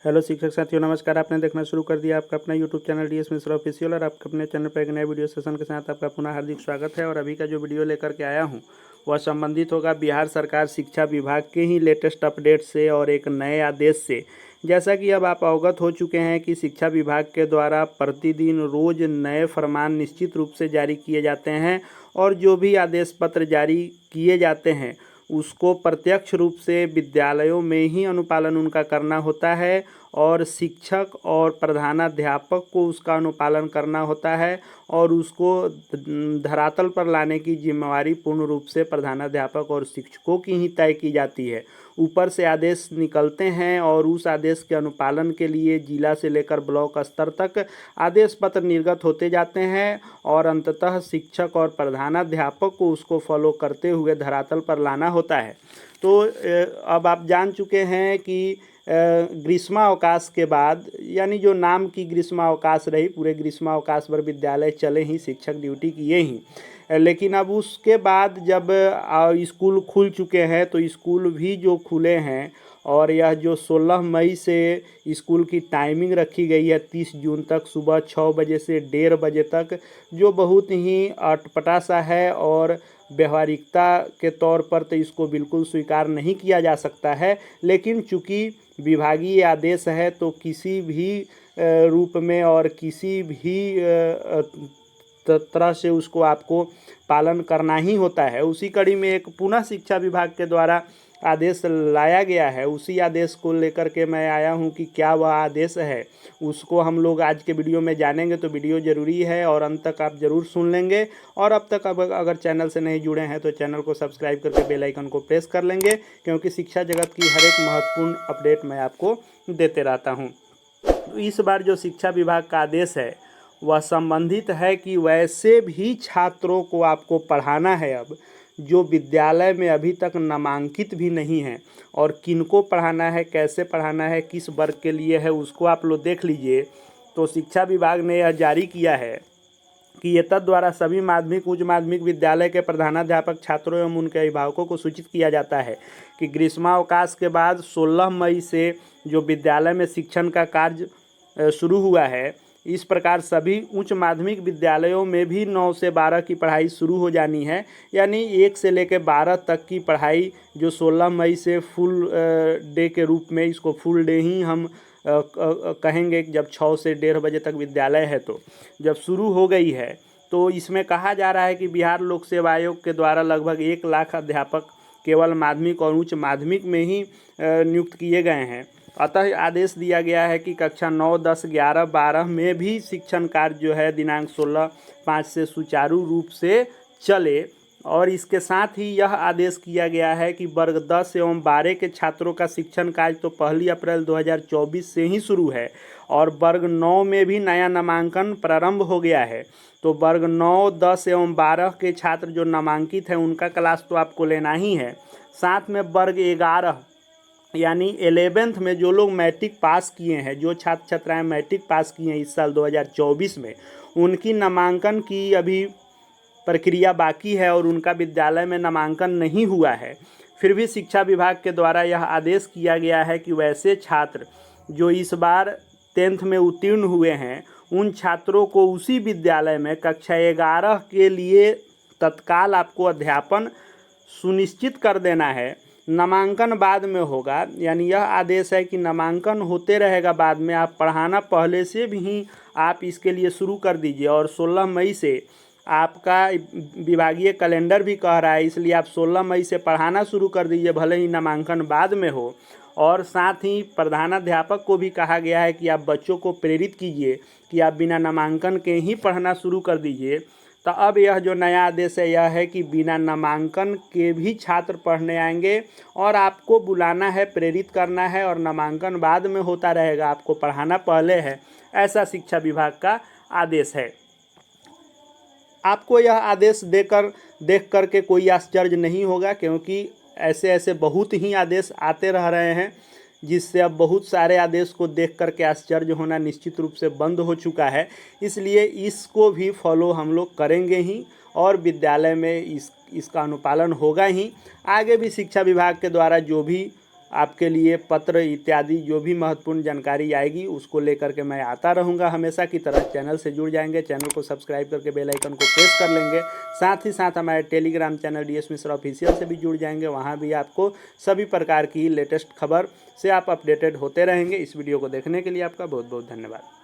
Hello शिक्षक साथियों, नमस्कार। आपने देखना शुरू कर दिया आपका अपना YouTube channel DS Mishra official और आपके अपने चैनल पर एक नए वीडियो सेशन के साथ आपका पुनः हार्दिक स्वागत है। और अभी का जो वीडियो लेकर के आया हूं वह संबंधित होगा बिहार सरकार शिक्षा विभाग के ही लेटेस्ट अपडेट से और एक नए आदेश से। जैसा कि अब आप अवगत हो चुके हैं कि शिक्षा विभाग के द्वारा प्रतिदिन रोज नए फरमान निश्चित रूप से जारी किए जाते हैं और जो भी आदेश पत्र जारी किए जाते हैं उसको प्रत्यक्ष रूप से विद्यालयों में ही अनुपालन उनका करना होता है और शिक्षक और प्रधानाध्यापक को उसका अनुपालन करना होता है और उसको धरातल पर लाने की जिम्मेवारी पूर्ण रूप से प्रधानाध्यापक और शिक्षकों की ही तय की जाती है। ऊपर से आदेश निकलते हैं और उस आदेश के अनुपालन के लिए जिला से लेकर ब्लॉक स्तर तक आदेश पत्र निर्गत होते जाते हैं और अंततः शिक्षक और प्रधानाध्यापक को उसको फॉलो करते हुए धरातल पर लाना होता है। तो अब आप जान चुके हैं कि ग्रीष्मावकाश के बाद, यानी जो नाम की ग्रीष्मावकाश रही, पूरे ग्रीष्मावकाश भर विद्यालय चले ही, शिक्षक ड्यूटी किए ही, लेकिन अब उसके बाद जब स्कूल खुल चुके हैं तो स्कूल भी जो खुले हैं और यह जो 16 मई से स्कूल की टाइमिंग रखी गई है 30 जून तक सुबह 6 बजे से 1:30 बजे तक, जो बहुत ही अटपटा सा है और व्यवहारिकता के तौर पर तो इसको बिल्कुल स्वीकार नहीं किया जा सकता है। लेकिन चूंकि विभागीय आदेश है तो किसी भी रूप में और किसी भी तरह से उसको आपको पालन करना ही होता है। उसी कड़ी में एक पुनः शिक्षा विभाग के द्वारा आदेश लाया गया है। उसी आदेश को लेकर के मैं आया हूं कि क्या वह आदेश है उसको हम लोग आज के वीडियो में जानेंगे। तो वीडियो ज़रूरी है और अंत तक आप ज़रूर सुन लेंगे। और अब तक अगर चैनल से नहीं जुड़े हैं तो चैनल को सब्सक्राइब करके बेल आइकन को प्रेस कर लेंगे, क्योंकि शिक्षा जगत की हर एक महत्वपूर्ण अपडेट मैं आपको देते रहता हूँ। तो इस बार जो शिक्षा विभाग का आदेश है वह संबंधित है कि वैसे भी छात्रों को आपको पढ़ाना है अब जो विद्यालय में अभी तक नामांकित भी नहीं हैं। और किनको पढ़ाना है, कैसे पढ़ाना है, किस वर्ग के लिए है, उसको आप लोग देख लीजिए। तो शिक्षा विभाग ने यह जारी किया है कि एतद द्वारा सभी माध्यमिक उच्च माध्यमिक विद्यालय के प्रधानाध्यापक छात्रों एवं उनके अभिभावकों को सूचित किया जाता है कि ग्रीष्मावकाश के बाद 16 मई से जो विद्यालय में शिक्षण का कार्य शुरू हुआ है, इस प्रकार सभी उच्च माध्यमिक विद्यालयों में भी 9 से 12 की पढ़ाई शुरू हो जानी है। यानी 1 से लेकर 12 तक की पढ़ाई जो 16 मई से फुल डे के रूप में, इसको फुल डे ही हम कहेंगे, जब 6 से 1:30 बजे तक विद्यालय है तो जब शुरू हो गई है। तो इसमें कहा जा रहा है कि बिहार लोक सेवा आयोग के द्वारा लगभग 1 लाख अध्यापक केवल माध्यमिक और उच्च माध्यमिक में ही नियुक्त किए गए हैं। अतः आदेश दिया गया है कि कक्षा 9, 10, 11, 12 में भी शिक्षण कार्य जो है दिनांक 16/5 से सुचारू रूप से चले। और इसके साथ ही यह आदेश किया गया है कि वर्ग 10 एवं 12 के छात्रों का शिक्षण कार्य तो 1 अप्रैल 2024 से ही शुरू है और वर्ग 9 में भी नया नामांकन प्रारंभ हो गया है। तो वर्ग 9, 10 एवं 12 के छात्र जो नामांकित हैं उनका क्लास तो आपको लेना ही है। साथ में वर्ग 11 यानी 11th में जो लोग मैट्रिक पास किए हैं, जो छात्र छात्राएं मैट्रिक पास किए हैं इस साल 2024 में, उनकी नामांकन की अभी प्रक्रिया बाकी है और उनका विद्यालय में नामांकन नहीं हुआ है। फिर भी शिक्षा विभाग के द्वारा यह आदेश किया गया है कि वैसे छात्र जो इस बार 10th में उत्तीर्ण हुए हैं उन छात्रों को उसी विद्यालय में कक्षा 11 के लिए तत्काल आपको अध्यापन सुनिश्चित कर देना है। नामांकन बाद में होगा, यानी यह आदेश है कि नामांकन होते रहेगा बाद में, आप पढ़ाना पहले से भी आप इसके लिए शुरू कर दीजिए। और 16 मई से आपका विभागीय कैलेंडर भी कह रहा है, इसलिए आप 16 मई से पढ़ाना शुरू कर दीजिए, भले ही नामांकन बाद में हो। और साथ ही प्रधानाध्यापक को भी कहा गया है कि आप बच्चों को प्रेरित कीजिए कि आप बिना नामांकन के ही पढ़ना शुरू कर दीजिए। तो अब यह जो नया आदेश है यह है कि बिना नामांकन के भी छात्र पढ़ने आएंगे और आपको बुलाना है, प्रेरित करना है, और नामांकन बाद में होता रहेगा, आपको पढ़ाना पहले है। ऐसा शिक्षा विभाग का आदेश है। आपको यह आदेश देख कर के कोई आश्चर्य नहीं होगा, क्योंकि ऐसे ऐसे बहुत ही आदेश आते रह रहे हैं, जिससे अब बहुत सारे आदेश को देख कर के आश्चर्य होना निश्चित रूप से बंद हो चुका है। इसलिए इसको भी फॉलो हम लोग करेंगे ही और विद्यालय में इसका अनुपालन होगा ही। आगे भी शिक्षा विभाग के द्वारा जो भी आपके लिए पत्र इत्यादि जो भी महत्वपूर्ण जानकारी आएगी उसको लेकर के मैं आता रहूँगा हमेशा की तरह। चैनल से जुड़ जाएंगे, चैनल को सब्सक्राइब करके बेल आइकन को प्रेस कर लेंगे। साथ ही साथ हमारे Telegram channel DS Mishra official से भी जुड़ जाएंगे, वहाँ भी आपको सभी प्रकार की लेटेस्ट खबर से आप अपडेटेड होते रहेंगे। इस वीडियो को देखने के लिए आपका बहुत बहुत धन्यवाद।